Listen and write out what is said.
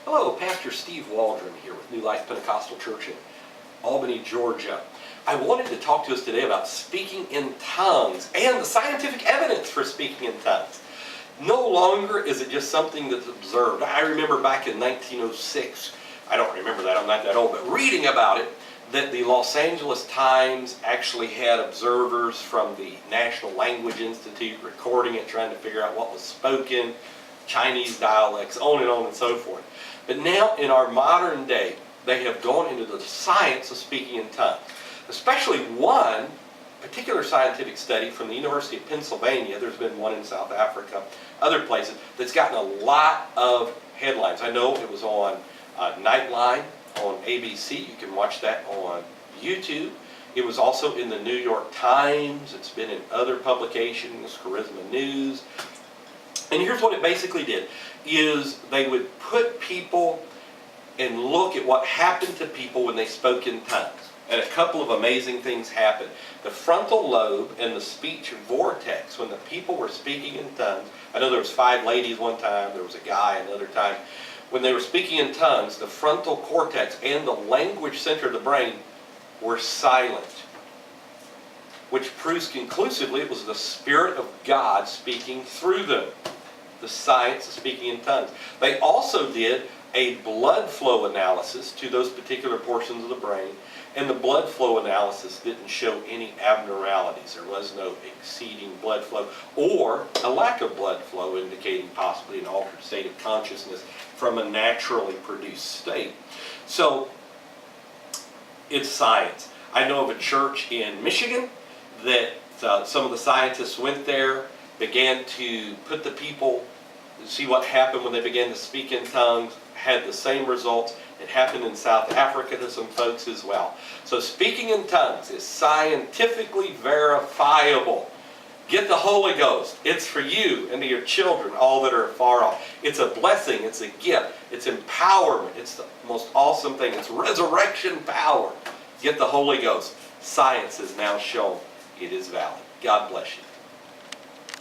Hello, Pastor Steve Waldron here with New Life Pentecostal Church in Albany, Georgia. I wanted to talk to us today about speaking in tongues and the scientific evidence for speaking in tongues. No longer is it just something that's observed. I remember back in 1906, I don't remember that, I'm not that old, but reading about it, that the Los Angeles Times actually had observers from the National Language Institute recording it, trying to figure out what was spoken, Chinese dialects, on and so forth. But now, in our modern day, they have gone into the science of speaking in tongues. Especially one particular scientific study from the University of Pennsylvania, there's been one in South Africa, other places, that's gotten a lot of headlines. I know it was on Nightline on ABC. You can watch that on YouTube. It was also in the New York Times. It's been in other publications, Charisma News. And here's what it basically did, is they would put people and look at what happened to people when they spoke in tongues. And a couple of amazing things happened. The frontal lobe and the speech vortex, when the people were speaking in tongues, I know there was 5 ladies one time, there was a guy another time. When they were speaking in tongues, the frontal cortex and the language center of the brain were silent, which proves conclusively it was the Spirit of God speaking through them. The science of speaking in tongues. They also did a blood flow analysis to those particular portions of the brain, and the blood flow analysis didn't show any abnormalities. There was no exceeding blood flow or a lack of blood flow, indicating possibly an altered state of consciousness from a naturally produced state. So it's science. I know of a church in Michigan that some of the scientists went there, began to put the people, see what happened when they began to speak in tongues, had the same results. It happened in South Africa to some folks as well. So speaking in tongues is scientifically verifiable. Get the Holy Ghost. It's for you and to your children, all that are far off. It's a blessing. It's a gift. It's empowerment. It's the most awesome thing. It's resurrection power. Get the Holy Ghost. Science has now shown it is valid. God bless you.